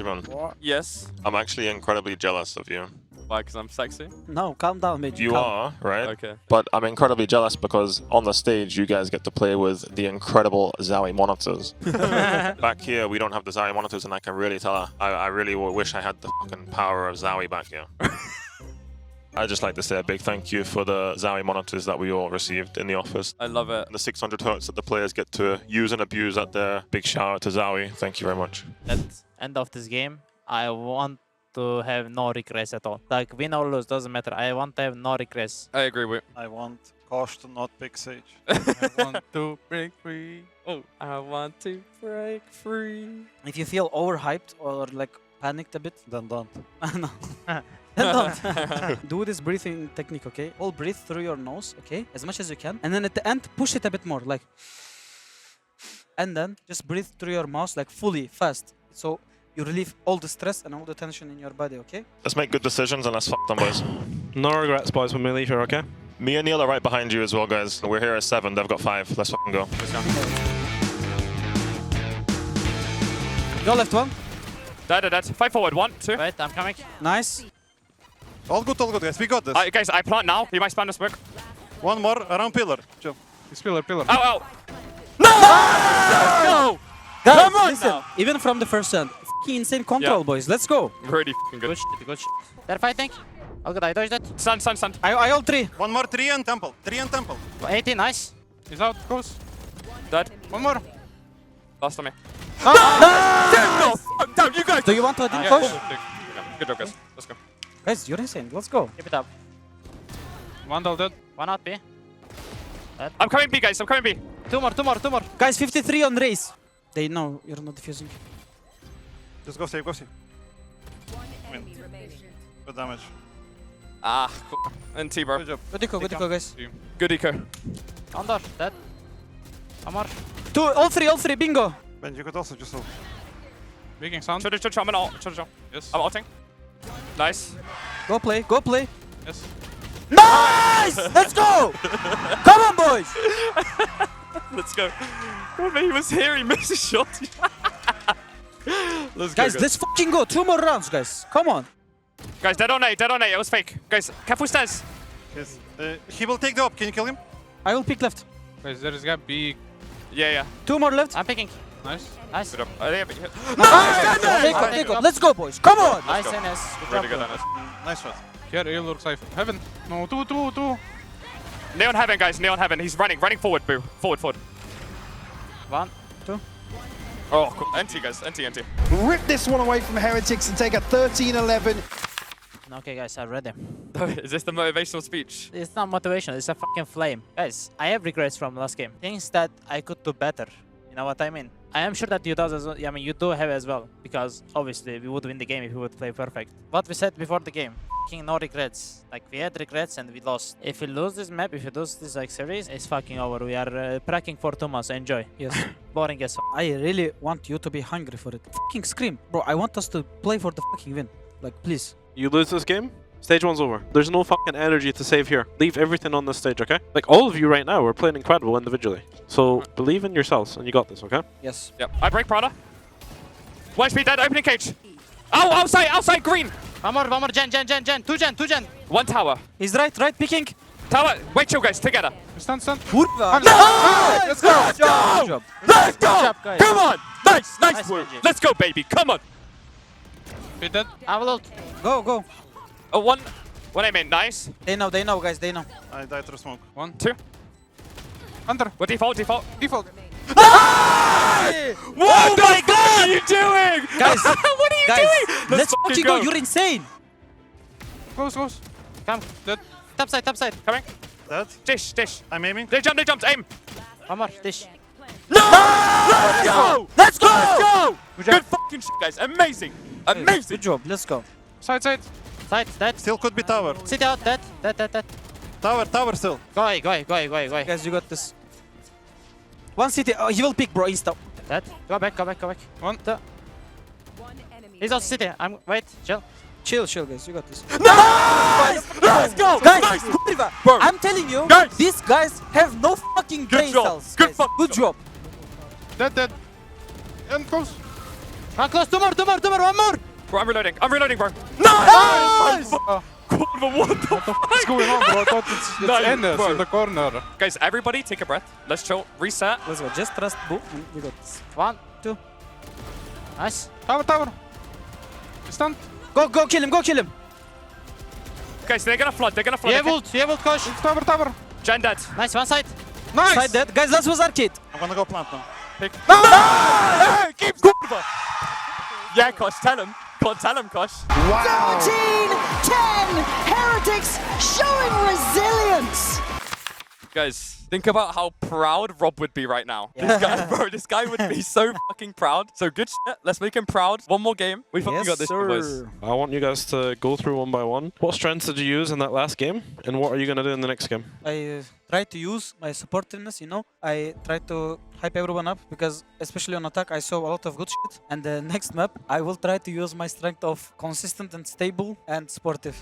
Benjamin, Yes. I'm actually incredibly jealous of you. Why? Because I'm sexy? No, calm down, mate. You are, right? Okay. But I'm incredibly jealous because on the stage you guys get to play with the incredible Zowie monitors. Back here we don't have the Zowie monitors, and I can really tell I really wish I had the fucking power of Zowie back here. I'd just like to say a big thank you for the Zowie monitors that we all received in the office. I love it. The 600 hertz that the players get to use and abuse at their big shout out to Zowie. Thank you very much. At end of this game, I want to have no regrets at all. Like, win or lose, doesn't matter. I want to have no regrets. I agree with. I want Kosh to not pick Sage. I want to break free. Oh, I want to break free. If you feel overhyped or like panicked a bit, Then don't. no. Then don't. Do this breathing technique, okay? All breathe through your nose, okay? As much as you can. And then at the end, push it a bit more, like. And then just breathe through your mouth, like fully, fast. So you relieve all the stress and all the tension in your body, okay? Let's make good decisions and let's fuck them, boys. No regrets, boys, when we leave here, okay? Me and Neil are right behind you as well, guys. We're here at 7, they've got 5. Let's fucking go. Let's go. Go left one. Dead. Fight forward. 1, 2. Wait, I'm coming. Nice. All good, guys. We got this. Guys, I plant now. You might spam the smoke. One more around pillar. Jump. It's pillar. Ow. No! Guys, Come on listen. now. Even from the first end. F***ing insane control, Yeah. boys. Let's go. Pretty fucking good. Good shit, good shit. They're fighting. All good, I dodged it. Stun. I all 3. One more 3 and temple. 3 and temple. 80, nice. He's out, goes. Dead. One more. Last on me. Nice! Down, you guys! Do you want to Yeah, push? good job, guys. Let's go. Guys, you're insane. Let's go. Keep it up. Vandal dead. One out B. I'm coming B, guys. I'm coming B. Two more. Guys, 53 on race. They know you're not defusing. Just go save. Good damage. Ah, cool. And T, bro. Good job. Good eco, guys. Good eco. Under, dead. One more. All three, bingo. Ben, you could also just ult. Making sound. Chill. I'm an ult. Chill. Yes. I'm ulting. Nice. Go play. Yes. Nice! Let's go! Come on, boys! Let's go. Oh, man, he was here. He missed a shot. Let's go, Guys, let's fucking go. 2 more rounds, guys. Come on. Guys, dead on A. It was fake. Guys, careful stairs. Yes. He will take the op. Can you kill him? I will pick left. Guys, there is gap B. Yeah. 2 more left. I'm picking. Nice. Nice. Good job. Yeah, but Take off. Let's go, boys. Come on! Nice, go. NS. Good really job, good, bro. Dennis. Nice shot. Here, A looks safe. Heaven. No, two. Neon Heaven, guys. Neon Heaven. He's running forward, boo. Forward. 1. Oh, cool. NT, guys. NT. Rip this one away from Heretics and take a 13-11. Okay, guys, I'm ready. Is this the motivational speech? It's not motivation, it's a fucking flame. Guys, I have regrets from last game. Things that I could do better. You know what I mean? I am sure that you does as well. I mean, you do have as well. Because obviously we would win the game if we would play perfect. What we said before the game. Fucking no regrets. Like, we had regrets and we lost. If we lose this map, if we lose this like series, it's fucking over. We are pracking for 2 months. Enjoy. Yes. Boring as fuck. I really want you to be hungry for it. Fucking scream. Bro, I want us to play for the fucking win. Like, please. You lose this game, stage 1's over. There's no fucking energy to save here. Leave everything on this stage, okay? Like, all of you right now are playing incredible individually. So, believe in yourselves and you got this, okay? Yes. Yep. I break Prada. 1 HP dead. Opening cage. Oh, outside green. One more, Gen. 2 Gen. 1 tower. He's right, picking. Tower. Wait, chill, guys. Together. Stand. Kurwa. Let's go! Good job. Let's go! Good job, guys. Come on! Nice, Nice, Woo. Benji. Let's go, baby. Come on. Be dead. I will ult. Go. Oh, one I mean, nice. They know, guys. They know. I died through smoke. 1. 2. Under. What default? Default. What my God! What are you doing? Guys, what are you guys, doing? let's fucking go. You're insane. Goes. Come. Dead. Top side. Coming. Dead. Dish. I'm aiming. They jumped. Aim. One more. Dish. Let's go! Good fucking shit, guys. Amazing. Good job. Let's go. Side. Side, dead. Still could be tower. Sit out, dead. Tower still. Go. Guys, you got this. 1 city. Oh, he will pick, bro. Insta. Dead. Go back. One. He's also city. Wait, chill. Chill, guys. You got this. Let's go! Guys, kurwa. Bro. I'm telling you, Guys. these guys have no fucking brain job. cells. Good guys. fucking Good job. Dead. And goes. One close, two more, one more! Bro, I'm reloading, bro. Nice! What the fuck? What's going on, bro? I thought it's Nice, Enes bro. in the corner. Guys, everybody take a breath. Let's chill. Reset. Let's go. Just trust Boo and we got this. 1, 2. Nice. Tower. Stunned. Go kill him, Guys, they're gonna flood. You have ult, Kosh. Tower. Gen dead. Nice, one side. Nice! Side dead. Guys, last was arcade. I'm gonna go plant now. Hey, keep Kurva. Yeah, Kosh, tell him. Tell him, Kosh. 13-10, Heretics showing resilience. Guys, think about how proud Rob would be right now. This guy would be so fucking proud. So good shit. Let's make him proud. One more game. We fucking got this, boys. I want you guys to go through one by one. What strengths did you use in that last game? And what are you going to do in the next game? I try to use my supportiveness, you know. I try to hype everyone up because, especially on attack, I saw a lot of good shit. And the next map, I will try to use my strength of consistent and stable and sportive.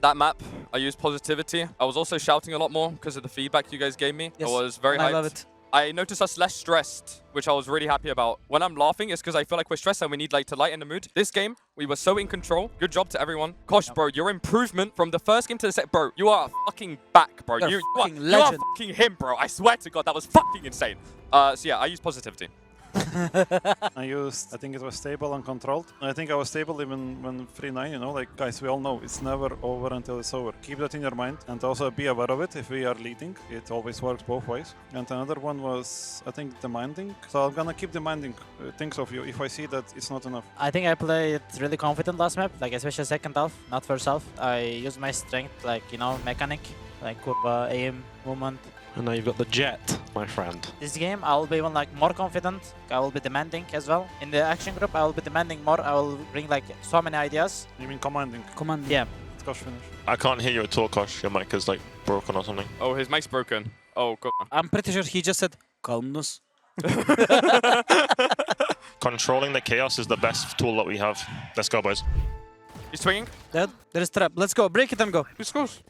That map, I used positivity. I was also shouting a lot more because of the feedback you guys gave me. Yes, I was very hyped. I love it. I noticed us less stressed, which I was really happy about. When I'm laughing, it's because I feel like we're stressed and we need to lighten the mood. This game, we were so in control. Good job to everyone. Kosh, bro, your improvement from the first game to the second, bro, you are fucking back, bro. You're You fucking are legend. fucking him, bro. I swear to God, that was fucking insane. So yeah, I used positivity. I used, I think it was stable and controlled. I think I was stable even when 3-9, you know, like guys, we all know it's never over until it's over. Keep that in your mind and also be aware of it if we are leading. It always works both ways. And another one was, I think, demanding. So I'm gonna keep demanding things of you if I see that it's not enough. I think I played really confident last map, like especially second half, not first half. I used my strength, like, you know, mechanic, like Kurva, aim, movement. And now you've got the jet, my friend. This game, I will be even like more confident. I will be demanding as well. In the action group, I will be demanding more. I will bring like so many ideas. You mean commanding? Command. Yeah. Let's go finish. I can't hear you at all, Kosh. Your mic is like broken or something. Oh, his mic's broken. Oh, God. I'm pretty sure he just said calmness. Controlling the chaos is the best tool that we have. Let's go, boys. He's swinging. Dead. There is trap. Let's go. Break it and go. This goes.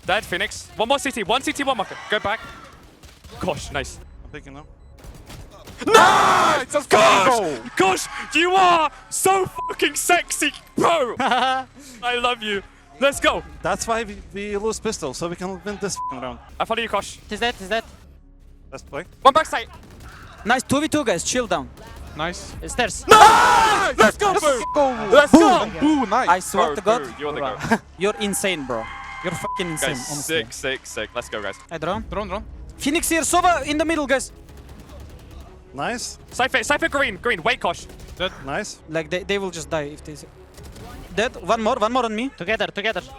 Dead, Phoenix. One more CT. One CT, one marker. Go back. Gosh, nice. I'm picking now. Nice! Gosh! Gosh, you are so fucking sexy, bro! I love you. Let's go. That's why we lose pistol, so we can win this round. I follow you, Kosh. He's dead, he's dead. Let's play. One backside. Nice 2v2, guys. Chill down. Nice. Stairs. Nice! Let's go, boo! Let's go! Ooh, nice. I swear to God, You're the go. you're insane, bro. You're fucking insane, Guys, honestly. sick. Let's go, guys. I drone. Drone. Phoenix here. Sova in the middle, guys. Nice. Cypher green. Wait, Kosh. Nice. Like, they will just die if they... Dead. One more on me. Together.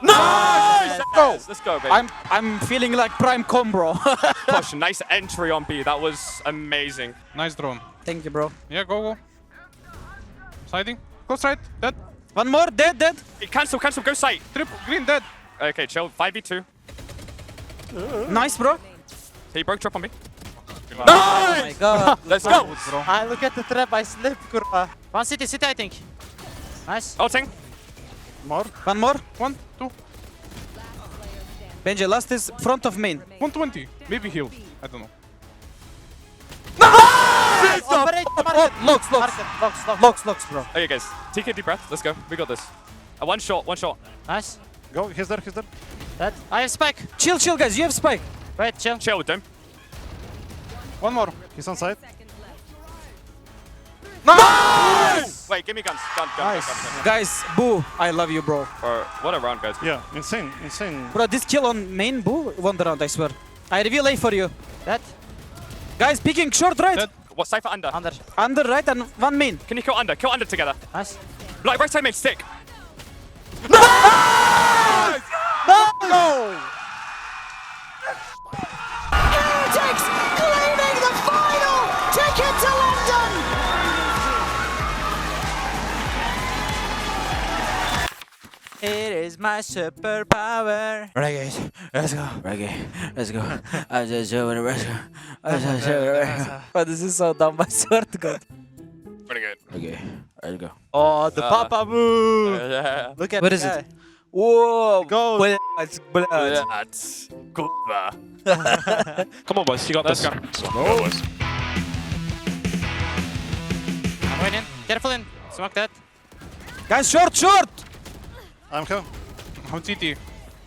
Nice! Let's go, baby. I'm feeling like prime combo. Kosh, nice entry on B. That was amazing. Nice drone. Thank you, bro. Yeah, go. Sliding. Close right. Dead. One more. Dead. Hey, cancel. Go sight. Triple. Green dead. Okay, chill. 5v2. Nice, bro. He broke trap on me. Oh my God. Let's go. I look at the trap, I slip, Kurva. One city, I think. Nice. Ulting. More. One more. 1, 2. Benji, last is front of main. 120. Maybe healed. I don't know. Operate the market. Locks, bro. Okay, guys. Take a deep breath. Let's go. We got this. One shot. Nice. Go. He's there. Dead. I have spike. Chill, guys. You have spike. Wait, chill. Chill with them. One more. He's on side. Nice! Wait, give me guns. Gun. Guys, Boo, I love you, bro. What a round, guys. Yeah, insane. Bro, this kill on main, Boo, won the round, I swear. I reveal A for you. Dead. Guys, picking short right. Dead. What, Cypher under? Under right and one main. Can you kill under? Kill under together. Nice. Like right side main, stick. Heretics claiming the final ticket to London. It is my superpower. Reggae, let's go. Let's go. I just show it, let's go. But this is so dumb, I swear to God. Pretty good. Okay, let's go. Oh, the Papa move. Yeah. Look at What the is guy. it? Whoa! Go. That's good. Come on, boys. You got Let's this. go. Let's go, boys. Careful in. Smoke that. Guys, short, short! I'm coming. On CT.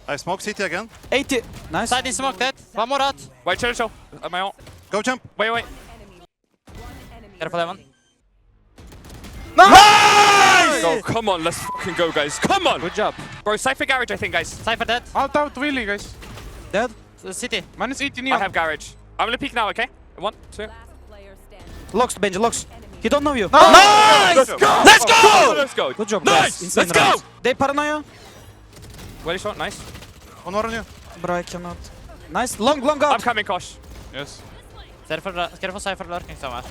I smoke CT again. 80. Nice. Side in smoke that. One more out. Wait, chill. Am I on? Go jump. Wait. Careful, Evan. Nice! Go, come on, let's fucking go, guys. Come on! Good job. Bro, Cypher garage, I think, guys. Cypher dead. Out, really, guys. Dead. City. Minus 80 I neon. have garage. I'm gonna peek now, okay? 1, 2. Locks, Benji, locks. He don't know you. Nice! Let's go! Let's go! Good job, Nice! guys. Insane Let's go! rounds. They paranoia. Well shot, nice. One more on you. Bro, I cannot. Nice. Long I'm out. coming, Kosh. Yes. Careful Cypher lurking somewhere.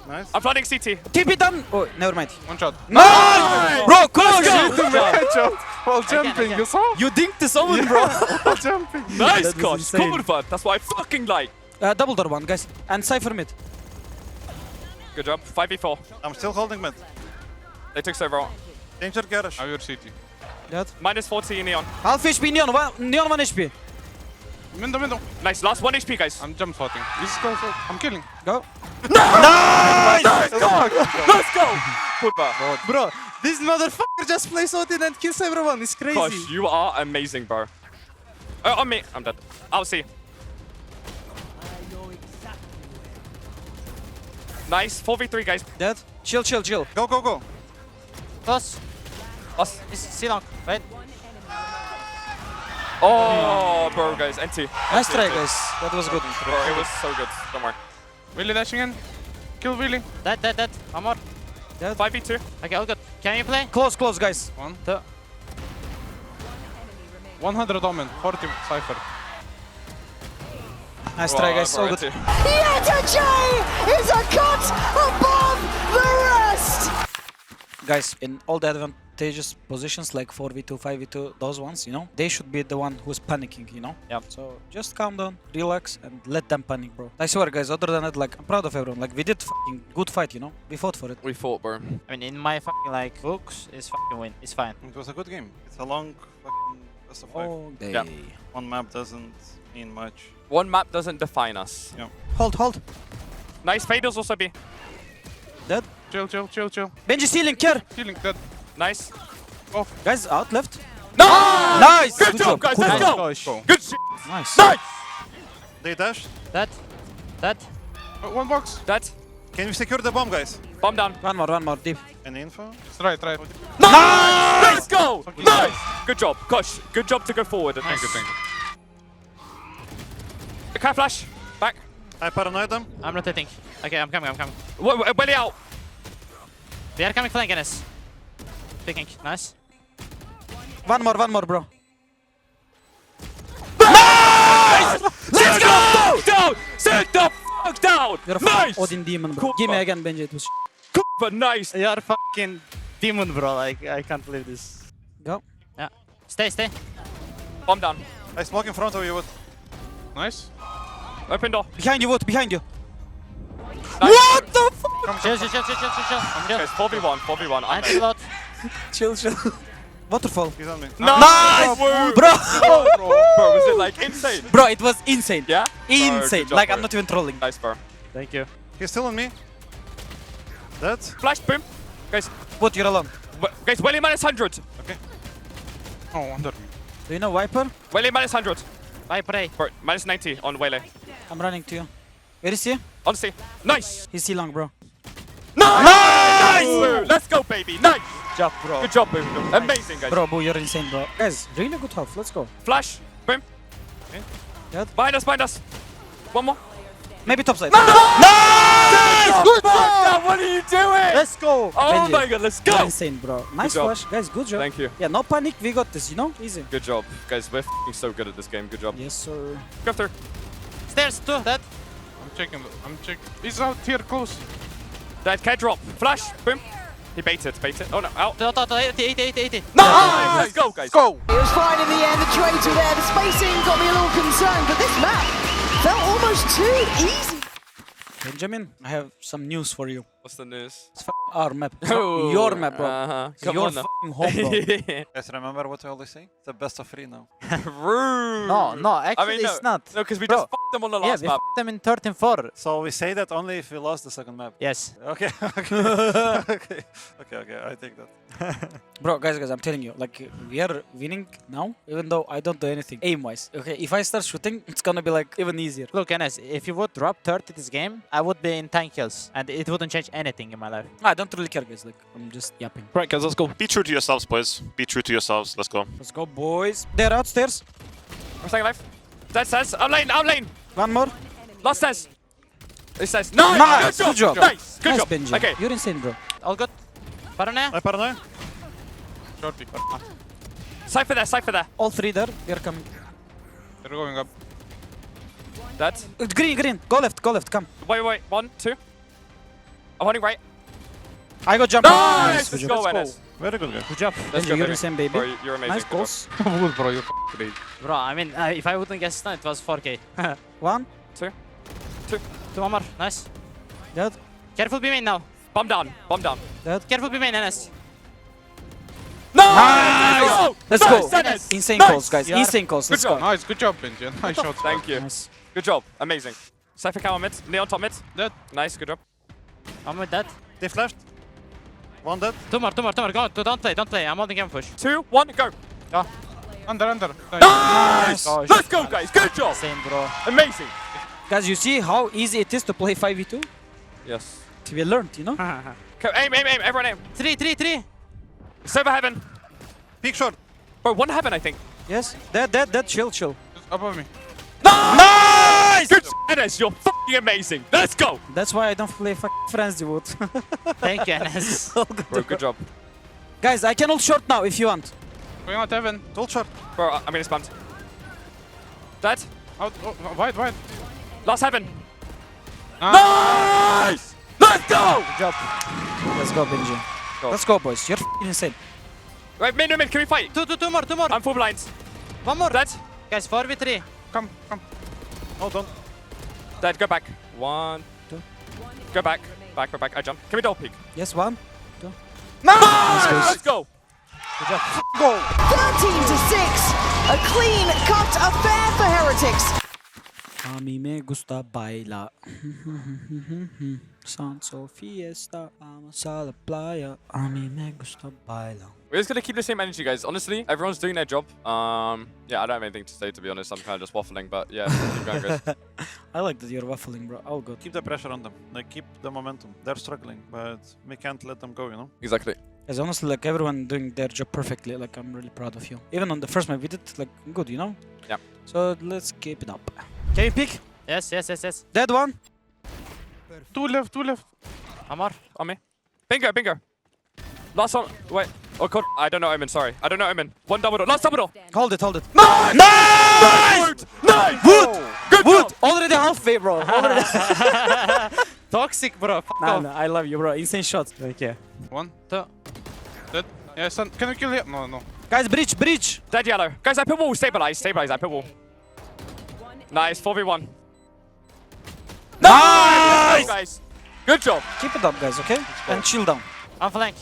Nice. I'm flooding CT. TP done. Oh, never mind. One shot. Nice! Bro, close. Headshot. While jumping, again. you saw? You dinked the someone, bro. While jumping. Nice, That was Kosh. insane. Come on, bud. That's what I fucking like. Double door one, guys. And Cypher mid. Good job. 5v4. I'm still holding mid. They took several. Danger garage. Now your CT. Dead. Minus 40 in Neon. Half HP, Neon. Neon 1 HP. Window. Nice. Last 1 HP, guys. I'm jump spotting. This is go. I'm killing. Go. Let's go! Football. Bro, this motherfucker just plays Odin and kills everyone. It's crazy. Kosh, you are amazing, bro. Oh, on me. I'm dead. I'll see. Nice. 4v3, guys. Dead. Chill. Go. Close. Us. C-long. Wait. Oh, bro, guys. NT. Nice try, guys. That was good. Bro, it was so good. Don't worry. Willy dashing in. Kill Willy. Dead. One more. 5v2. Okay, all good. Can you play? Close, guys. 100 Omen. 40 Cypher. Nice try, guys. So bro, good. NT. Yetterjay is a cut above the rest. Guys, in all the advantageous positions like 4v2, 5v2, those ones, you know, they should be the one who's panicking, you know? Yep. So just calm down, relax, and let them panic, bro. I swear, guys, other than that, like, I'm proud of everyone. Like, we did fucking good fight, you know? We fought for it. We fought, bro. I mean, in my fucking like books, it's fucking win. It's fine. It was a good game. It's a long fucking best of 5. Oh, Yeah. One map doesn't mean much. One map doesn't define us. Hold. Nice. Fader's also B. Dead. Chill. Benji stealing, care. Healing dead. Nice. Guys, out left. Nice! Good job, guys. Good Let's job. go! Good shit! Nice. Nice! They dashed. Dead. One box. Dead. Can we secure the bomb, guys? Bomb down. One more, deep. Any info? Right. Nice! Let's go! Nice! Good job. Gosh, good job to go forward. Thank you. Can I flash? Back. I paranoid them. I'm rotating. Okay, I'm coming. Belly out. They are coming flank, Enes. Picking. Nice. One more, bro. Nice! Let's go! Down! Sit the fuck down! You're a Nice! Odin demon, bro. Cool. Give me again, Benji. It was But nice. You are fucking demon, bro. Like, I can't believe this. Go. Yeah. Stay. Bomb down. I smoke in front of you. What? Nice. Open door. Behind you, Wood. Behind you. Nice. What the fuck? Chill. Guys, 4v1. I'm Anti lot. Chill. Waterfall. He's on me. Nice! Bro. Bro, was it like insane? Bro, it was insane. Yeah? Insane. Good job, Like, bro. I'm not even trolling. Nice, bro. Thank you. He's still on me. Dead. Flash, boom. Guys, Wood, you're alone. guys, Welly minus 100. Oh, under me. Do you know Viper? Welly minus 100. Bye, pray. Bro, minus 90 on Welly. I'm running to you. Where is he? Honestly. Nice! He's C-long, bro. Nice! Boo. Let's go, baby. Nice! Job, bro. Good job, Boo. Amazing, guys. Bro, Boo, you're insane, bro. Guys, really good half. Let's go. Flash. Boom. Dead. Behind us. One more. Maybe topside. Nice! Good job! What are you doing? Let's go. Oh Benji. my god, let's You're go! insane, bro. Nice job. flash. Guys, good job. Thank you. Yeah, no panic. We got this, you know? Easy. Good job. Guys, we're f***ing so good at this game. Good job. Yes, sir. Go through. Stairs, 2. Dead. I'm checking. He's out here close. That can drop. Flash. Boom. He baited. Oh no, out. 80. Nice! Let's go, guys. Go. It was fine in the end. The traitor there. The spacing got me a little concerned, but this map felt almost too easy. Benjamin, I have some news for you. What's the news? It's our map. It's not your map, bro. It's Come your on now. fucking home, bro. Guys, remember what I always say? It's the best of 3 now. Rude. No, actually no. it's not. No, because we Bro. just fucked them on the Yeah, last we map. f***ed them in 13-4. So we say that only if we lost the second map. Yes. Okay, okay. okay, I take that. Bro, guys, I'm telling you, like, we are winning now, even though I don't do anything aim-wise. Okay, if I start shooting, it's gonna be like even easier. Look, Enes, if you would drop 30 this game, I would be in 10 kills. And it wouldn't change anything in my life. I don't really care, guys. Like, I'm just yapping. Right, guys, let's go. Be true to yourselves, boys. Be true to yourselves. Let's go. Let's go, boys. They're outstairs. We're staying alive. Dead says. I'm lane. One more. Last says. It says. Nice. Nice. Good job. Nice, Good job. Benji. Okay. You're insane, bro. All good. Paranoia? I paranoia? Short pick. Cypher there. All three there. They're coming. They're going up. Dead. Green. Go left. Come. Wait. 1, 2. I'm running right. I got jump. Nice. Good Let's job. go, Enes. Very good, guys. Good job. Let's Benji, go, you're baby. insane, baby. Bro, you're amazing. Nice Good job. goals. Wood, bro, you're great. Bro, I mean, if I wouldn't guess that, it was 4K. 1. 2. 2 one more. Nice. Dead. Careful B main now. Bomb down. Dead. Careful B main, Enes. Nice. Let's go. Nice. Insane Nice. calls, guys. Yeah. Insane calls. Let's job. go. Nice, good job, Benji. Nice shot. Thank you. Nice. Good job. Amazing. Cypher cow on mid. Neon top mid. Dead. Nice. Good job. I'm with that. They flashed. One dead. Two more. Go. Don't play. I'm holding game push. 2, 1, go. Under. Nice. Oh, Let's go, guys. Good job. Insane, bro. Amazing. Guys, you see how easy it is to play 5v2? Yes. We learned, you know? Okay, aim. Everyone aim. 3. Silver heaven. Peak short. Bro, 1 heaven, I think. Yes. Dead. Chill. Just above me. Nice! Good Enes, you're fucking amazing. Let's go. That's why I don't play fucking Frenzy Wood. Thank you, Enes. Bro, good job. Guys, I can ult short now if you want. Going out heaven. Ult short. Bro, I'm gonna spammed. Dead. Out, wide. Last heaven. Ah. Nice! Let's go! Good job. Let's go, Benji. Go. Let's go, boys. You're fucking insane. Right, mid, can we fight? Two more. I'm full blind. One more. Dead. Guys, 4v3. Come. Hold on. Dead, go back. 1, 2. Go back. Back. I jump. Can we double peek? Yes, 1. Nice! Let's go! Good job. 13-6. A clean cut affair for Heretics. A mí me gusta bailar. Santo fiesta, vamos a la playa. A mí me gusta bailar. We're just gonna keep the same energy, guys. Honestly, everyone's doing their job. Yeah, I don't have anything to say, to be honest. I'm kind of just waffling, but yeah, keep going, guys. I like that you're waffling, bro. All good. Keep the pressure on them. Like, keep the momentum. They're struggling, but we can't let them go, you know? Exactly. Guys, honestly, like everyone doing their job perfectly. Like, I'm really proud of you. Even on the first map, we did like good, you know? Yeah. So let's keep it up. Can you pick? Yes. Dead one. Two left. One more. On me. Bingo. Last one. Wait. Oh, God. I don't know Omen, sorry. I don't know Omen. One double door. Last double door. Hold it. Nice! Nice! Nice! Wood! Good Wood! job! Already halfway, bro. Already. Toxic, bro. Fuck Nah, off. nah, I love you, bro. Insane shots. Thank you. 1. Two. Dead. Yeah, son. Can we kill him? No. Guys, breach. Dead yellow. Guys, I put wall. Stabilize. I put wall. Nice. 4v1. Nice! Guys. Good job. Keep it up, guys, okay? And chill down. One flank.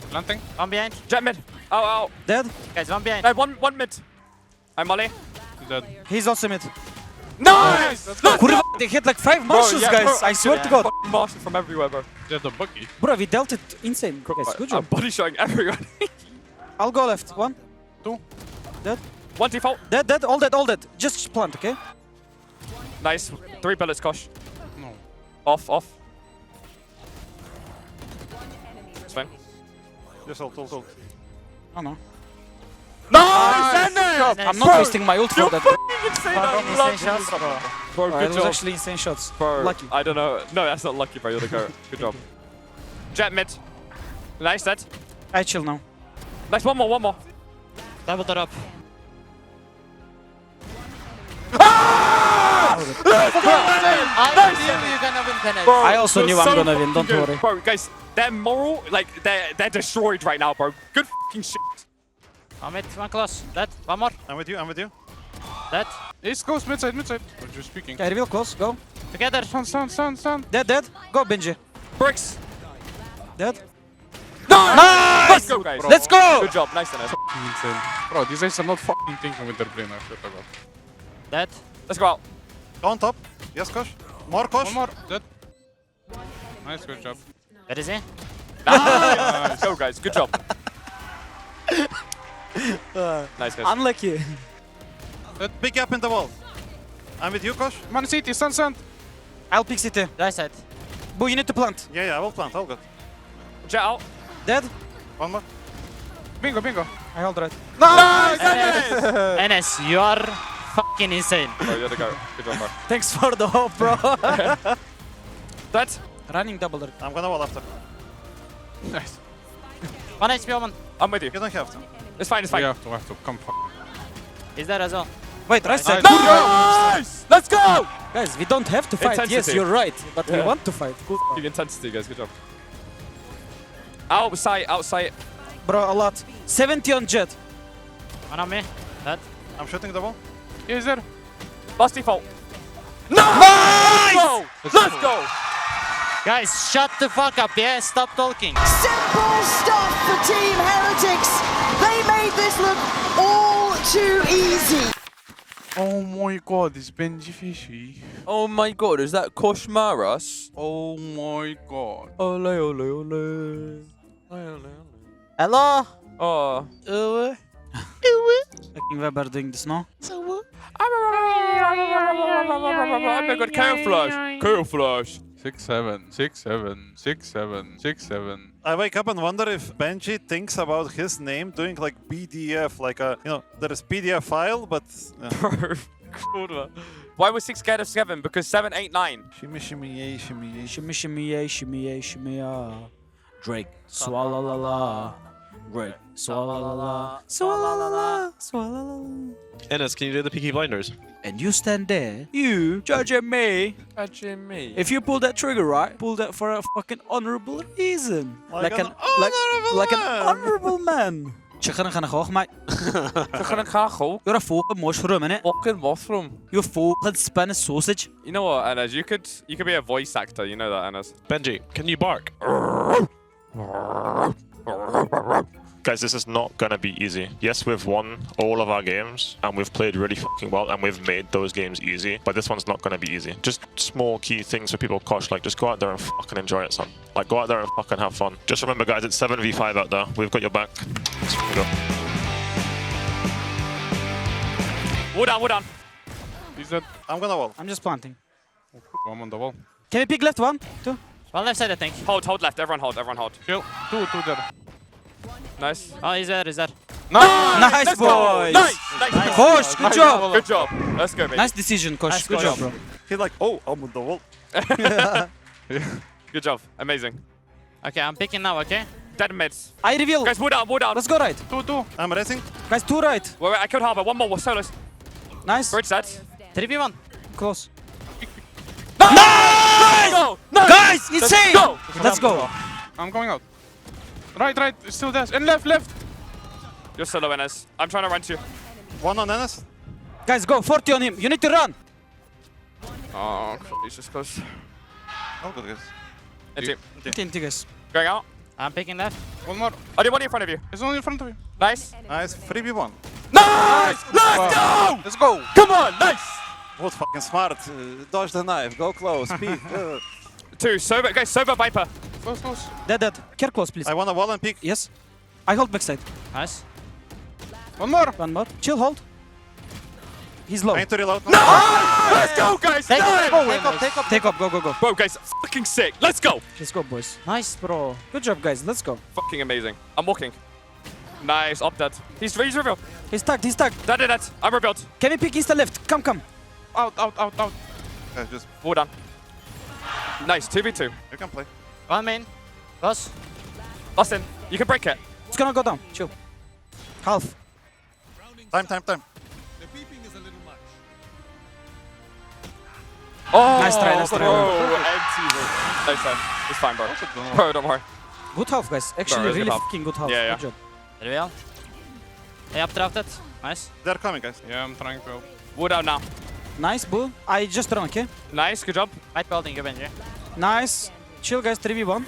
Planting. One behind. Jet mid. Oh. Dead. Guys, one behind. No, one mid. I'm Molly. He's dead. He's also mid. Nice! Let's Kurwa, they hit like 5 marshals, yeah, guys. bro, I swear to God. fucking Marshall from everywhere, bro. Dead the buggy. Bro, we dealt it insane. Guys, good I'm job. body showing everyone. I'll go left. 1. 2. Dead. 1 default. Dead. All dead. Just plant, okay? Nice. 3 bullets, Kosh. No. Off. It's fine. Just ult. Oh no. Nice! I'm not wasting my ult for that. Bro. Insane, Fucking I love insane shots, bro. Bro, It good was job. actually insane shots. Bro, Lucky. I don't know. No, that's not lucky, bro. You're the goat. Good job. Jet mid. Nice, dead. I chill now. Nice, one more. Double door up. I knew you're gonna win Tenet. Bro, I also you're knew I'm so gonna win, fucking don't good. worry. Bro, guys, their moral, like, they're destroyed right now, bro. Good fucking shit. One mid, one close. Dead. One more. I'm with you. Dead. Ace goes midside. We're just speaking. Okay, reveal close. Go. Together. Stun. Dead. Go, Benji. Bricks. Dead. Nice! Let's go, guys. Let's go! Good job. Nice, Enes. Insane. Bro, these guys are not fucking thinking with their brain, I swear to God. Dead. Let's go out. Go on top. Yes, Kosh. More Kosh. One more. Dead. Nice, good job. Where is he? Nice. Let's go, guys. Good job. Nice, guys. Unlucky. Big gap in the wall. I'm with you, Kosh. Man City, Sun. I'll pick CT. Right side. Boo, you need to plant. Yeah, I will plant. All good. Jet out. Dead. One more. Bingo. I hold right. Nice, Enes. Enes, you are fucking insane. Bro, you're the go. Good job, bro. Thanks for the hope, bro. Dead. Running double red. I'm gonna wall after. Nice. 1 HP, one. I'm with you. You don't have to. It's fine, it's We fine. have to. Come fuck. He's there as well. Wait, right side. Nice! Let's go! Guys, we don't have to fight. Yes, Intensity. you're right. But we Yeah. want to fight. Cool. Big intensity, guys. Good job. Outside. Bro, a lot. 70 on Jet. One on me. Dead. I'm shooting the wall. He's there. Last default. Nice! Let's go! Guys, shut the fuck up, yeah? Stop talking. Simple stuff for Team Heretics. They made this look all too easy. Oh my God, it's Benjyfishy. Oh my god, is that Koshmaras? Oh my God. Ole, ole, ole. Hello? Oh. Fucking Weber doing this, no? I'm a good camouflage. 6-7, 6-7, 6-7, 6-7. I wake up and wonder if Benji thinks about his name doing like PDF, like a, there is PDF file, but Kurwa. Why was 6 scared of 7? Because 7, 8, 9. shimmy, shimmy, yay, shimmy, yay. Shimmy, shimmy, yay, shimmy, yay, shimmy, ah. Drake, swalla la la. Drake, swalla la la. Swalla la la. Swalla la la. Enes, can you do the Peaky Blinders? And you stand there, you judging me. Judging me. If you pull that trigger right, pull that for a fucking honorable reason. Like an honorable honorable man. Chicken gaan hoog, mate. You're a fucking mushroom, innit? Fucking mushroom. You're fucking Spanish sausage. You know what, Enes? You could be a voice actor. You know that, Enes. Benji, can you bark? Guys, this is not gonna be easy. Yes, we've won all of our games, and we've played really fucking well, and we've made those games easy, but this one's not gonna be easy. Just small key things for people, Kosh, like just go out there and fucking enjoy it, son. Like, go out there and fucking have fun. Just remember, guys, it's 7v5 out there. We've got your back. Let's fucking go. Wood down. He's dead. I'm gonna wall. I'm just planting. I'm on the wall. Can we pick left 1, 2? One left side, I think. Hold left. Everyone hold. Kill. Two dead. Nice. Oh, he's there. Nice, Let's go. boys. Nice. Kosh, good job. Good job. Let's go, baby. Nice decision, Kosh. Nice Good job. job, bro. He's like, oh, I'm on the wall. Good job. Amazing. Okay, I'm picking now, okay? Dead mids. I reveal. Guys, wood down. Let's go right. Two. I'm racing. Guys, 2 right. Wait, I killed Harbor. One more. Solos. Nice. Bridge dead. 3v1. Close. Nice! Go! Nice! Guys, insane. Go! Let's go. I'm going out. Right. Still there. And left. You're solo, Enes. I'm trying to run to you. One on Enes. Guys, go. 40 on him. You need to run. Oh, he's just close. All good, guys. Into. guys. Going out. I'm picking left. One more. I did one in front of you. It's only in front of you. Nice. Nice. 3v1. Nice! Let's go! Let's go. Come on, nice! What fucking smart. Dodge the knife. Go close. Peek. 2. Sober, guys, Sober Viper. Close. Dead. Care close, please. I want a wall and peek. Yes. I hold backside. Nice. One more. One more. Chill, hold. He's low. I need to reload. Let's go, guys! Take Nice! up. Take up. Go. Bro, guys, fucking sick. Let's go! Let's go, boys. Nice, bro. Good job, guys. Let's go. Fucking amazing. I'm walking. Nice, up dead. He's revealed. He's tagged. Dead. I'm revealed. Can we pick east and left? Come. Out. Guys, just, Wall down. Nice, 2v2. you can play. One main. Close. Austin, you can break it. It's gonna go down. Chill. Half. Time. Oh, Nice try. bro. Nice try. It's fine, bro. Bro, don't worry. Good half, guys. Actually, Bro, it's really good half. fucking good half. Yeah. Good job. Reveal. Hey, updrafted. Nice. They're coming, guys. Yeah, I'm trying to help. Wall down now. Nice, Boo. I just run, okay? Nice, good job. Right building, you Benji. Nice. Chill, guys. 3v1.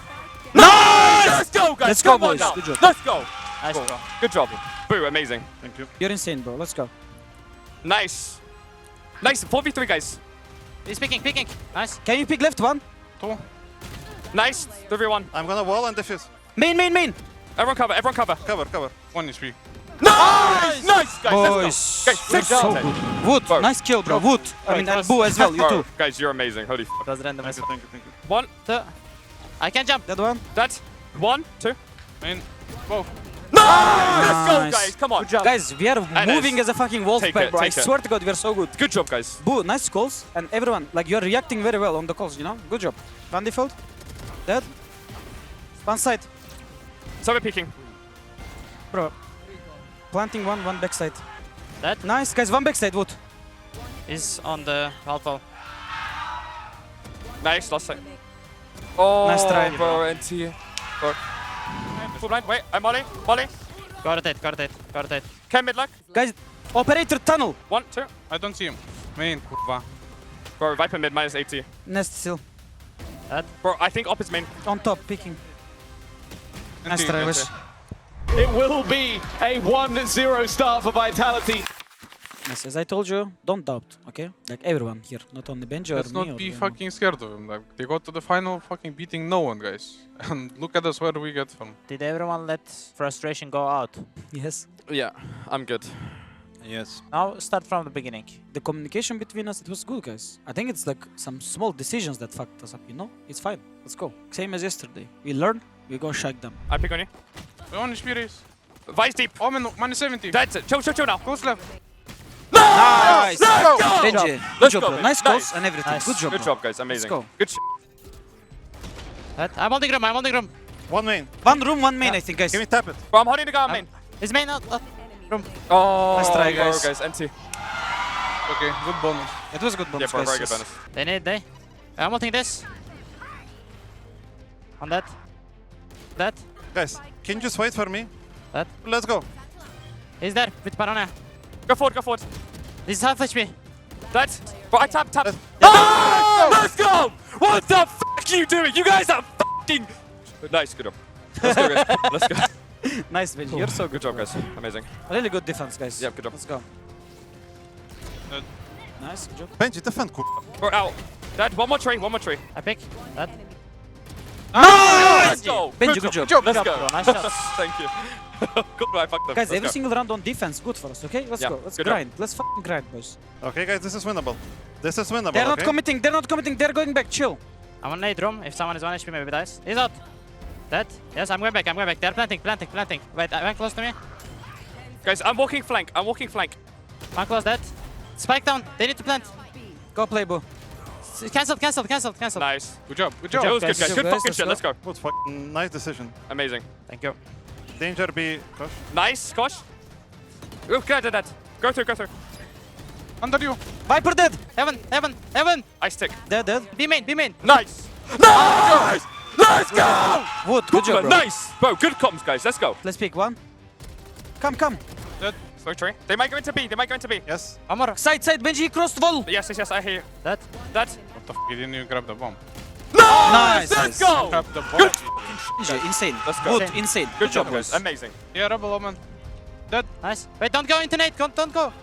Nice! Let's go, guys. Let's go, Come on boys. now. Good job. Let's go. Nice, Cool. bro. Good job. Boo, amazing. Thank you. You're insane, bro. Let's go. Nice. Nice. 4v3, guys. He's picking. Nice. Can you pick left one? Nice. 3v1. I'm gonna wall and defuse. Main. Everyone cover. Everyone cover. Cover. 1 HP. Nice. Nice, guys. Boys, Let's go. you're Guys, so take good. Wood, Bro. nice kill, bro. Wood. I mean, and Boo as well. You Bro, too. guys, you're amazing. Holy f. It was random. Thank you. 1, 2. I can jump. That one. that. 1, 2. Main. Whoa. Let's go, Nice. guys. Come on. Guys, we are And moving it's- as a fucking wolf Take pack, it, bro. I take it. swear to God, we are so good. Good job, guys. Boo, nice calls. And everyone, like, you're reacting very well on the calls, you know? Good job. One default. Dead. One side. So we're peeking. Bro. Planting one backside. Dead. Nice, guys. One backside, Wood. He's on the half wall. Nice. Last side. Oh, Nice try. bro. NT. Bro. Full blind. Wait. I'm Molly. Got it. Ken mid luck. Guys, operator tunnel. 1, 2. I don't see him. Main, kurwa. Bro, Viper mid minus 80. Nest still. Bro, I think op is main. On top, picking. Nice try, wish. It will be a 1-0 start for Vitality. Yes, as I told you, don't doubt, okay? Like everyone here, not only Benji or Let's me. not or, be you know. fucking scared of him. Like, they got to the final fucking beating no one, guys. And look at us where we get from. Did everyone let frustration go out? Yes. Yeah, I'm good. Yes. Now start from the beginning. The communication between us, it was good, guys. I think it's like some small decisions that fucked us up, you know? It's fine. Let's go. Same as yesterday. We learn, we go shag them. I pick on you. We only race. Vice deep. Omen, minus 70. That's it. Chill now. Goes left. Nice! Let's go! Benji, good Let's job, go, bro. man. Nice calls Nice. and everything. Nice. Good job, Good bro. job, guys. Amazing. go. Good. I'm holding room. One main. One room, one main, I think, guys. Can we tap it? Bro, I'm holding the guy on main. His main out. Oh, Nice try, bro, guys. NT. Okay, good bonus. It was a good Yeah, bonus, bro, guys. very good yes. bonus. They. I'm holding this. On that. Guys, can you just wait for me? That. Let's go. He's there with Paranoia. Go forward. This is half HP. That. Bro, I tap. Let's- Oh, let's go! What the f are you doing? You guys are fucking. Nice, good job. Let's go, guys. Let's go. Nice, Benji. You're so Good job, guys. Amazing. really good defense, guys. Yeah, good job. Let's go. Good. Nice, good job. Benji, defend. Bro, out. That. One more tree. I pick. That. Let's go. Benji, good job. Let's Good go. job, bro. Nice shots. Thank you. Good, I fucked up. Guys, Let's every go. single round on defense, good for us, okay? Let's Yeah, go. Let's good job. grind. Let's fucking grind, boys. Okay, guys, this is winnable. This is winnable. They're not okay? committing. They're not committing. They're going back. Chill. I'm on nade room. If someone is 1 HP, maybe dies. He's out. Dead. Yes, I'm going back. They're planting. Wait, one close to me. Guys, I'm walking flank. One close dead. Spike down. They need to plant. Go play, Boo. Cancelled. Nice. Good job. That was good, guys. guys. Good Guys, fucking let's shit. go. Let's go. Good fucking nice decision. Amazing. Thank you. Danger B. Gosh. Nice, Kosh. Ooh, good at that. Go through. Under you. Viper dead. Heaven. I stick. Dead. B main. Nice. Nice. Let's go. Wood, good job, bro. Nice. Bro, good comms, guys. Let's go. Let's pick one. Come. Slow tree. They might go into B. Yes. One more. Side, Benji, crossed wall. Yes. I hear you. That. That. What the f***? You didn't even grab the bomb. Nice. Let's go. Grab the bomb. Good. Benji, insane. Let's go. Wood, insane. Good job, guys. Amazing. Yeah, rebel Omen. Nice. Wait, don't go into nade. Don't go.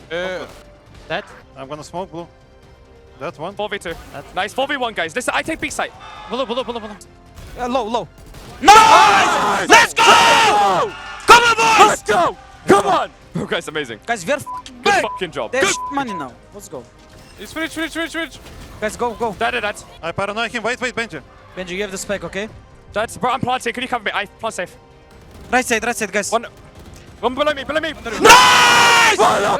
That. I'm gonna smoke blue. That one. 4v2. Nice. 4v1, guys. Listen, I take B site. Blue. Low. Nice. Let's go. Come on, boys. Let's go. Come on. Oh, guys, amazing. Guys, we're Good back. fucking job. There's Good. money now. Let's go. It's rich. Guys, go. That. I paranoid him. Wait, Benji. Benji, you have the spike, okay? That's, bro, I'm planting. Can you cover me? I plant safe. Right side, guys. One below me. Nice!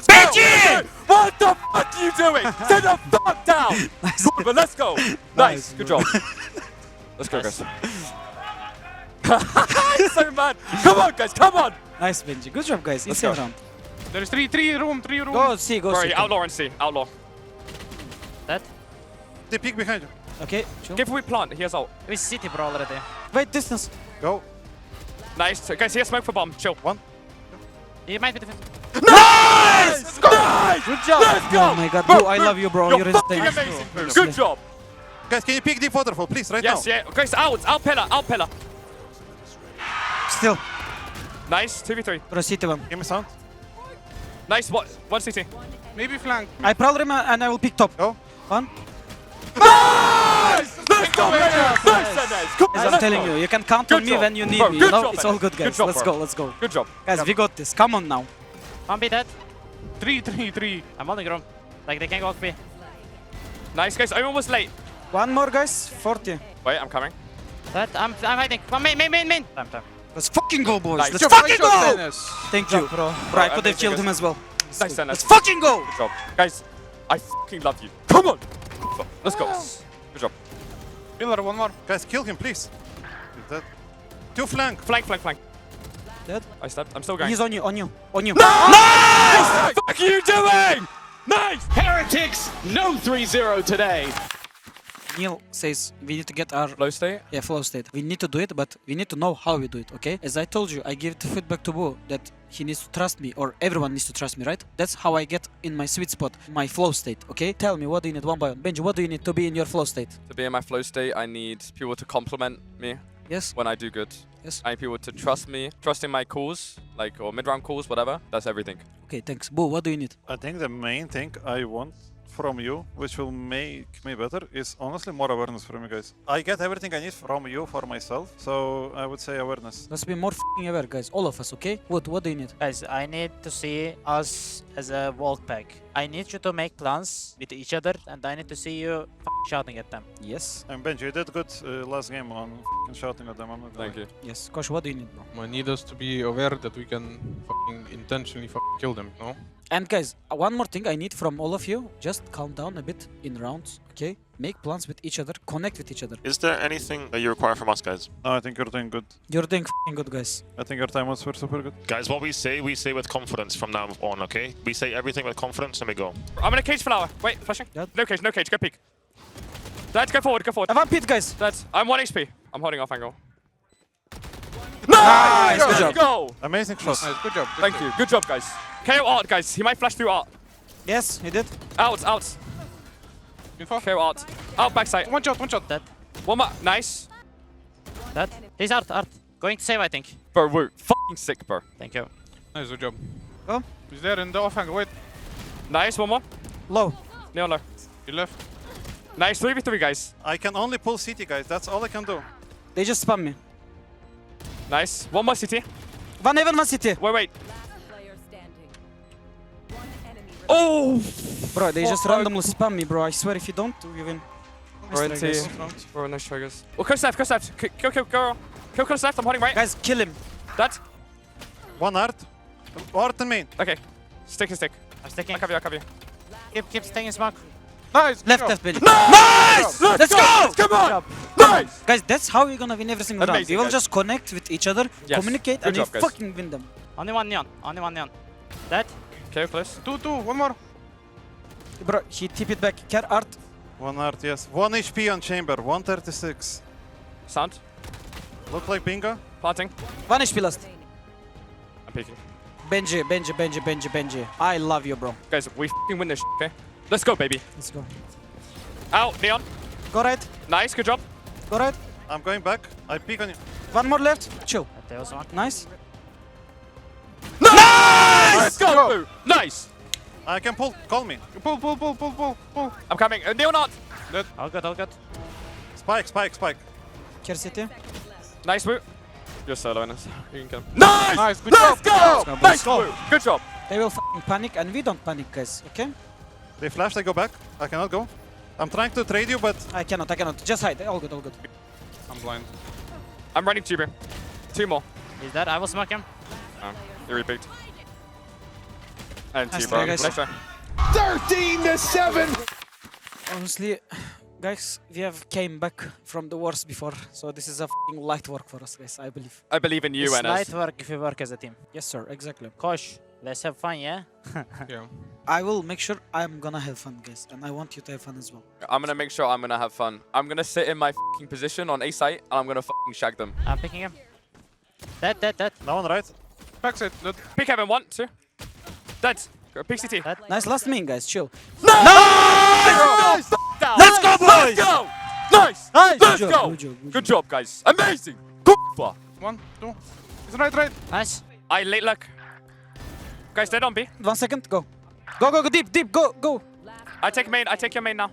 Benji! What the fuck are you doing? Sit the fuck down! Good, but let's go. Nice. Good job. Let's go, guys. He's so mad. Come on, guys. Come on. Nice, Benji. Good job, guys. Let's Insane go. round. There's three room. Go see. Sorry, outlaw and C. Outlaw. That. They peek behind you. Okay, chill. Give we plant. He has ult. We city bro already. Wait, distance. Go. Nice. Guys, he has smoke for bomb. Chill. He might be defensive. Nice! Let's go! Nice! Good job. Let's go! Oh my god, Boo, I love you, bro. You're You're fucking insane. amazing. Nice. Good job. Guys, can you peek deep waterfall, please, right Yes, now? yeah. Guys, out pillar. still. Nice, 2v3. Bro, CT one. Give me sound. Nice, one CT. Maybe flank. I probably and I will pick top. Go. One. Nice! Let's go, Benjy! Nice! Guys, I'm telling you, you can count on me when you need Bro, me. good You know, job, it's man. all good, guys. Good job, Let's bro. go, let's go. Good job. Guys, we got this. Come on now. One be dead. 3-3-3. I'm holding room. Like they can go B. Nice, guys. I almost late. One more, guys. 40. Wait, I'm coming. That I'm hiding. One main. Time. Let's fucking go, boys. Nice. Let's Good fucking Nice shot, go! Dennis. Thank you, bro. Bro, I could have amazing, killed him guys. as well. Nice, Dennis. Let's fucking go! Good job. Guys, I fucking love you. Come on! Let's go. Good job. Pillar, one more. Guys, kill him, please. He's dead. Two flank. Flank. Dead. I stepped. I'm still going. He's on you. Nice! What are you doing? Nice! Heretics, no 3-0 today. Neil says we need to get our Flow state. flow state. We need to do it, but we need to know how we do it, okay? As I told you, I give the feedback to Bo that he needs to trust me, or everyone needs to trust me, right? That's how I get in my sweet spot, my flow state, okay? Tell me, what do you need one by one? Benji, what do you need to be in your flow state? To be in my flow state, I need people to compliment me Yes? when I do good. Yes. I need people to trust me, trust in my calls, like, or mid-round calls, whatever. That's everything. Okay, thanks. Bo, what do you need? I think the main thing I want from you, which will make me better, is honestly more awareness from you guys. I get everything I need from you for myself, so I would say awareness. Let's be more f***ing aware, guys. All of us, okay? What do you need? Guys, I need to see us as a world pack. I need you to make plans with each other, and I need to see you shouting at them. Yes? And Benji, you did good last game on shouting at them. I'm not Thank gonna you. Yes. Kosh, what do you need, bro? I need us to be aware that we can intentionally kill them, no? And guys, one more thing I need from all of you, just calm down a bit in rounds, okay? Make plans with each other, connect with each other. Is there anything that you require from us, guys? No, I think you're doing good. You're doing f***ing good, guys. I think your time was super good. Guys, what we say with confidence from now on, okay? We say everything with confidence and we go. I'm in a cage flower. Wait, flashing. Dead. No cage. Go peek. Let's go forward. I want pit, guys. That's. I'm 1 HP. I'm holding off angle. Nice, good job. Go! Amazing shot. Nice, good job. Thank you. Good job, guys. KO art, guys. He might flash through art. Yes, he did. Out. Info. KO art. Out backside. One shot. Dead. One more. Nice. Dead. He's art. Going to save, I think. Bro, woo. Fucking sick, bro. Thank you. Nice, good job. Go. He's there in the off angle. Wait, Nice. One more. Low. Neon low. he left. Nice. 3v3, guys. I can only pull CT, guys. That's all I can do. They just spam me. Nice. One more CT. One heaven, one city. Wait. Oh! Bro, they just Fuck. randomly spam me, bro. I swear if you don't, we win. Bro, Nice try, guys. Bro, nice try, guys. Oh, close left. Kill, girl. Kill close left. I'm holding right. Guys, kill him. That. One art. Art and main. Okay. Stick. I'm sticking. I cover you. Keep staying in smoke. Nice. Left, good job. Benji. Nice! Let's go! Come on! Nice! Guys, that's how we're gonna win every single round. Amazing, We will guys. just connect with each other, Yes. communicate, Good and job, we guys. fucking win them. Only one neon. Dead. KO close. Two, one more. Bro, he tip it back. Care art. One art, yes. 1 HP on chamber. 136. Sound. Look like bingo. Planting. 1 HP last. I'm peeking. Benji. I love you, bro. Guys, we f***ing win this, okay? Let's go, baby. Let's go. Out, Neon. Go right. Nice, good job. Go right. I'm going back. I peek on you. One more left. Chill. They also want. Nice. Nice! Let's go! Boo. Nice! I can pull. Call me. Pull. I'm coming. Neon art. All good. Spike. Care city. Nice, Woo. You're solo in us. You can kill him. Nice! Nice, good Let's job. go! boys. Nice, Woo. Good job. They will fucking panic, and we don't panic, guys. Okay? They flash. I go back. I cannot go. I'm trying to trade you, but I cannot. Just hide. All good. I'm blind. I'm running to you, bro. 2 more. He's dead. I will smoke him. You repeat. And Nice 2, bro. try, guys. Nice try. 13-7. Honestly, guys, we have came back from the wars before, so this is a fucking light work for us, guys. I believe. I believe in you, It's NS. light work if we work as a team. Yes, sir. Exactly. Kosh, let's have fun, yeah? Yeah. I will make sure I'm gonna have fun, guys, and I want you to have fun as well. I'm gonna make sure I'm gonna have fun. I'm gonna sit in my f***ing position on A site, and I'm gonna f***ing shag them. I'm picking him. Dead. no one right. Backside. Dead. Pick Heaven, 1, 2. Dead. Go, pick CT. Dead. Nice last main, guys. Chill. Nice! Let's go, boys! Let's go! Nice! Let's Good go! job. Good job, guys. Amazing! Good. 1, 2. It's right. Nice. I late luck. Guys, dead on B. 1 second, go. Go, deep, go. I take main. I take your main now.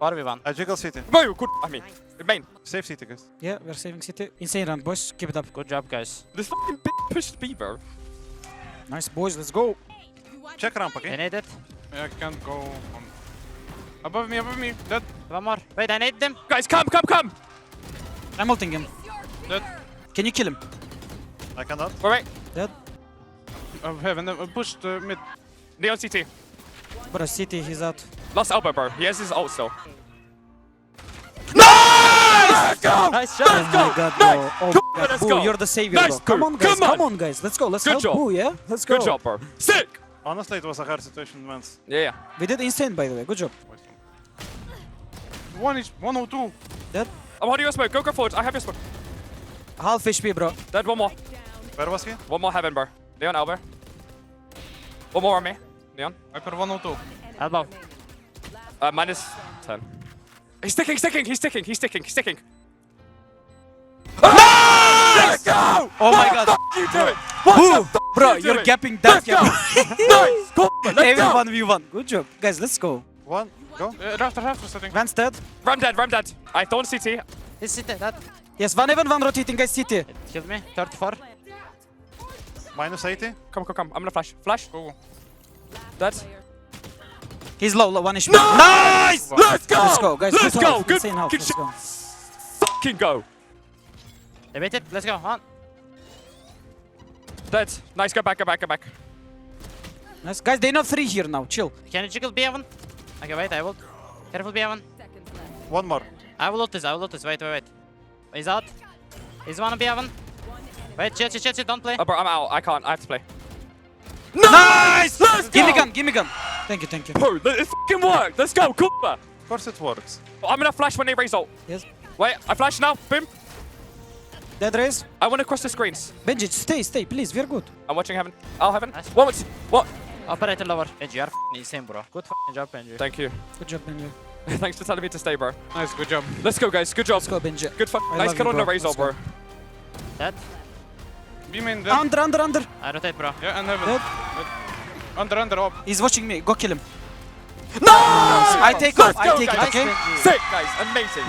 4v1. I jiggle city. Bro, good. I mean, main. Save city, guys. Yeah, we're saving city. Insane run, boys. Keep it up. Good job, guys. This fucking bitch pushed B, bro. Nice, boys. Let's go. Check ramp, I okay? need it. I can't go on. Above me. Dead. One more. Wait, I need them. Guys, come. I'm ulting him. Dead. Can you kill him? I cannot. Wait. Dead. Heaven. Pushed mid. Neon CT. Bro, city, he's out. Lost elbow, bro. He has his ult still. Nice shot. Oh my god, bro. Oh my god. let's Boo, go. you're the savior, Nice, bro. Come Boo. on, guys. Come on. Come on, guys. Let's go. Let's Good help job. Boo, yeah? Let's go. Good job, bro. Sick. Honestly, it was a hard situation, man. Yeah. We did insane, by the way. Good job. 102. Dead. I'm holding your smoke. Go forward. I have your smoke. Half HP, bro. Dead. One more. Where was he? One more heaven, bro. Leon elbow. One more on me. Leon. Viper 102. Elbow. Minus 10. He's sticking. Let's go! Oh my god. You do it. Boo! Bro, you you're doing? gapping that gap. Nice. Go. Let's go. 1v1. Good job. Guys, let's go. One, go. Rafter setting. Van's dead. Ram dead. I don't CT. This city, that. Yes, one even, one rotating, guys, city. It killed me. 34. Minus 80. Come. I'm gonna flash. Flash. Go. Dead. He's low, 1 HP. Nice! Let's go! Let's go, guys. Let's Good go! health, Good insane health. fucking Let's shit. go. Fucking go! They waited. Let's go. On. Dead. Nice, go back. Nice. Guys, they know 3 here now. Chill. Can you jiggle B1? Okay, wait, I will. Careful B1. One more. I will ult this. Wait. He's out. He's one B1. Wait, chill, don't play. Oh, bro, I'm out. I can't. I have to play. Nice! Let's Give go! me gun. Thank you. Bro, it fucking worked. Let's go. Cool. Of course it works. I'm gonna flash when they raise ult. Yes. Wait, I flash now. Boom. Dead raise. I wanna cross the screens. Benji, stay, please. We're good. I'm watching heaven. Oh, heaven. Nice. What? Operator lower. Benji, you are insane, bro. Good job, Benji. Thank you. Good job, Benji. Thanks for telling me to stay, bro. Nice, good job. Let's go, guys. Good job. Let's go, Benji. Good fuck. I Nice love kill you, on the bro. raise ult, Let's bro. Dead. B main dead. Under. I rotate, bro. Yeah, and heaven. Dead. Under, up. He's watching me. Go kill him. No! I take off. I go, take it, guys. okay? Sick, guys. Amazing.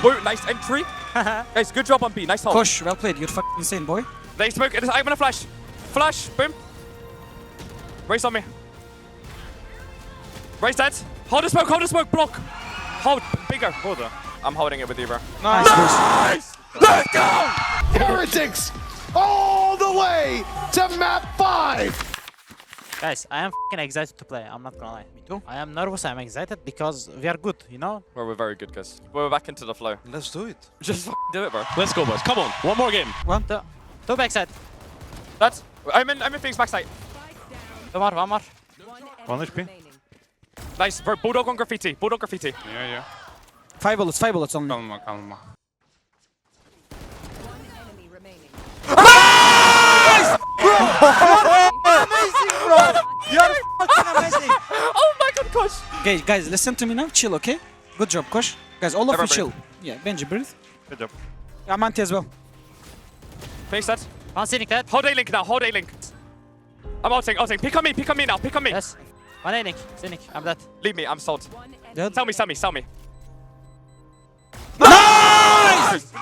Woo, nice entry. Guys, good job on B. Nice hold. Push. Well played. You're fucking insane, boy. They smoke. I'm gonna flash. Flash. Boom. Race on me. Race dead. Hold the smoke. Block. Hold. Bigger. Hold on. I'm holding it with you, bro. Nice, boys. Nice. Let's go. Heretics all the way to map 5. Guys, I am fucking excited to play. I'm not gonna lie. Me too. I am nervous. I'm excited because we are good, you know? Well, we're very good, guys. We're back into the flow. Let's do it. Just do it, bro. Let's go, boys. Come on. One more game. Two backside. That's. I'm in Phoenix backside. One more. 1 HP. Nice, bro. Bulldog on graffiti. Yeah. 5 bullets only. Calma. You're fucking amazing. Oh my god, Kosh. Okay, guys, listen to me now. Chill, okay? Good job, Kosh. Guys, all of you Everybody. chill. Yeah, Benji, breathe. Good job. I'm anti as well. Finish that. One scenic dead. Hold A-Link now. I'm outing. Pick on me now. Yes. One scenic. Scenic. I'm dead. Leave me. I'm sold. Dead. Sell me.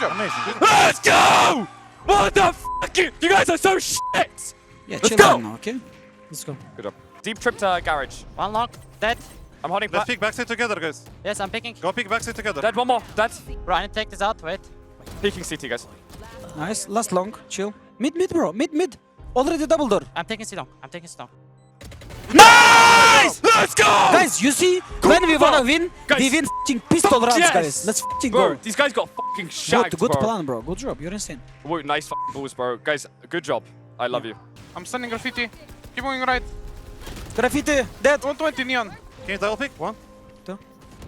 Amazing. Let's go! What the fuck? You guys are so shit! Yeah, Let's chill go. down now, okay? Let's go. Good job. Deep trip to garage. One lock. Dead. I'm holding Let's back. pick backside together, guys. Yes, I'm picking. Go pick backside together. Dead, one more. Dead. Bro, I need to take this out. Wait. Peeking CT, guys. Nice. Last long. Chill. Mid, bro. Mid. Already double door. I'm taking C long. Nice! Let's go! Guys, you see, when we wanna win, Guys. we win f***ing pistol rounds, yes. guys. Let's f***ing Bro, go. these guys got fucking shagged, Good bro. plan, bro. Good job. You're insane. Woo, nice fucking balls, bro. Guys, good job. I love you. I'm standing graffiti. Keep going right. Graffiti, dead. 120 neon. Can you double pick? 1.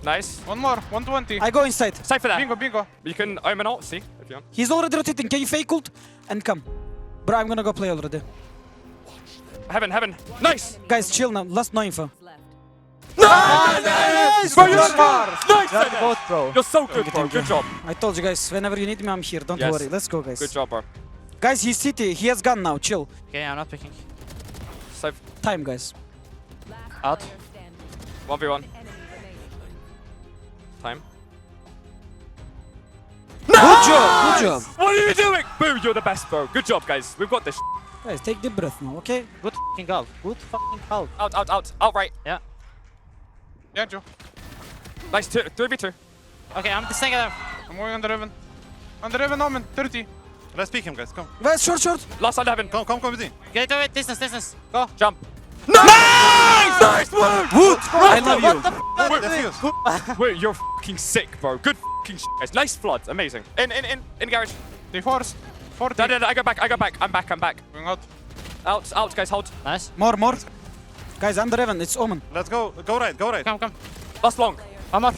Nice. One more. 120. I go inside. Cypher that. Bingo. You can omen ult, see, if you want. He's already rotating. Can you fake ult? And come. Bro, I'm gonna go play already. Heaven. Nice! Guys, chill now. Last no info. Nice! Bro, you're smart! Nice! Both, bro. You're so good, bro. Thank you. Good job. I told you guys, whenever you need me, I'm here. Don't Yes. worry. Let's go, guys. Good job, bro. Guys, he's city. He has gun now. Chill. Okay, I'm not picking. Safe. Time, guys. Out. 1v1. Time. Good job. Good job. What are you doing? Boo, you're the best, bro. Good job, guys. We've got this. Guys, take deep breath now, okay? Good fucking call. Good fucking call. Out, out, out. Out right. Yeah. Yeah, Joe. Nice. 3v2. Okay, I'm just taking it. I'm going under heaven. Under heaven, Omen. 30. Let's pick him, guys. Come. Guys, short. Last under heaven. Come with me. Get to it. Distance. Go. Jump. Nice work! Wood, I love you. Defuse. Wait, you're fucking sick, bro. Good fucking shit, guys. Nice flood. Amazing. In garage. They force. 40. No, I go back. I'm back. Going out. Out, guys. Hold. Nice. More. Guys, under heaven. It's Omen. Let's go. Go right. Come. Last long. One more.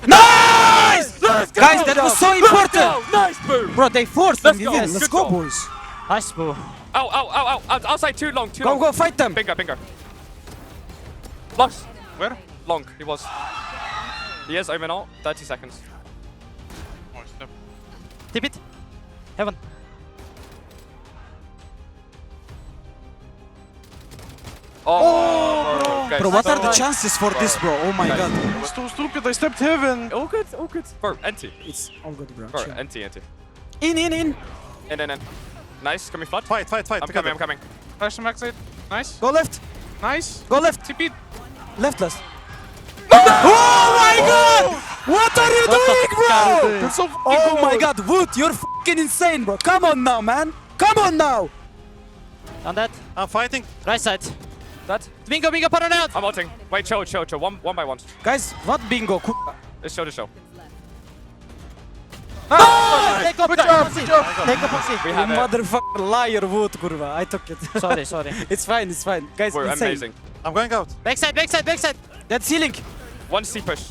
Nice! Guys, that was so important. Nice, boo. Bro, they forced Let's them. go. Let's Good go, job. boys. Nice, boo. Out. Outside. Too long. Too long. Go, fight them. Bingo. Lost. Where? Long. He was. He is Omen out. 30 seconds. Oh, step. Tip it. Heaven. Oh, guys. Bro, what are the chances for this, bro? Oh my god. It was too stupid. I stepped heaven. All good. Bro, empty. It's all good, bro. Bro, Chill. empty. In. In. Nice. Can we flood? Fight. I'm coming. Flash from backside. Nice. Go left. Nice. Go left. TP. Left last. Oh my god! What are you doing, bro? You're so fucking Oh my good. god, Wood, you're fucking insane, bro. Come on now, man. Come on now. On that. I'm fighting. Right side. That. Bingo, put out. I'm ulting. Wait, chill. One by one. Guys, what bingo? Let's show the show. Take up. Good job. Take up. We You have it. motherfucker liar, Wood, kurva. I took it. Sorry. It's fine. Guys, We're insane. amazing. I'm going out. Backside. That's healing. One C push.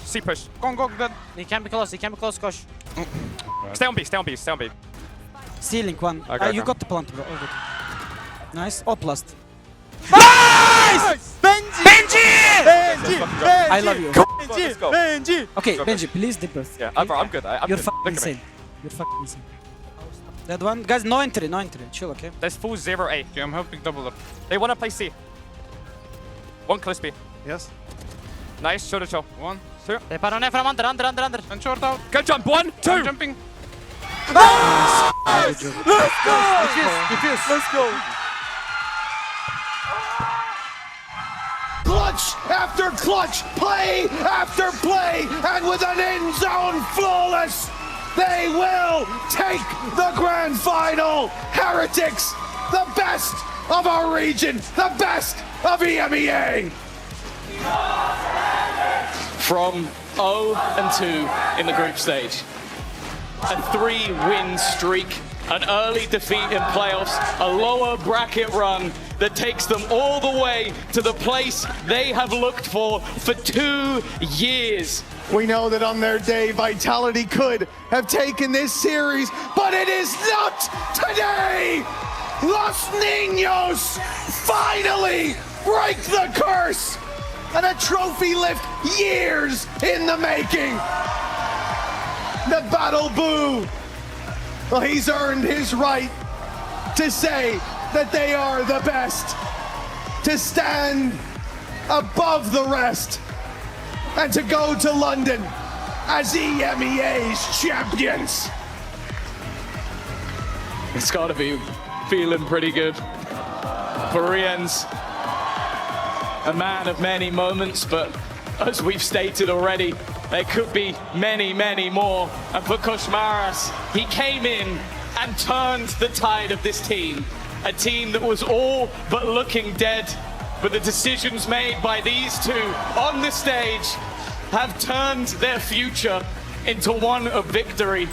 Go, dead. He can be close, Kosh. Stay on B. Stealing one. Okay, You okay. got the plant, bro. All good. Nice. Oplast. Nice! Benji! I love you. Let's go. Okay, Go, Benji, please deep breath. Yeah, okay? bro, I'm good. I'm You're good. fucking Look at me. insane. You're fucking insane. That one. Guys, no entry. Chill, okay? There's full 0A. Okay, I'm helping double up. They want to play C. One close B. Yes. Nice. Shoulder chill. 1. They put on it from under. And short out. Go jump. 1, 2. I'm jumping. Let's go. Clutch after clutch, play after play, and with an end zone flawless, they will take the grand final. Heretics, the best of our region, the best of EMEA. From 0-2 in the group stage. A 3-win streak, an early defeat in playoffs, a lower bracket run that takes them all the way to the place they have looked for 2 years. We know that on their day, Vitality could have taken this series, but it is not today! Los Niños finally break the curse! And a trophy lift years in the making! The Battle Boo! Well, he's earned his right to say that they are the best, to stand above the rest, and to go to London as EMEA's champions. It's got to be feeling pretty good. For Rien's a man of many moments, but as we've stated already, there could be many, many more. And for Koshmaras, he came in and turned the tide of this team. A team that was all but looking dead. But the decisions made by these two on the stage have turned their future into one of victory.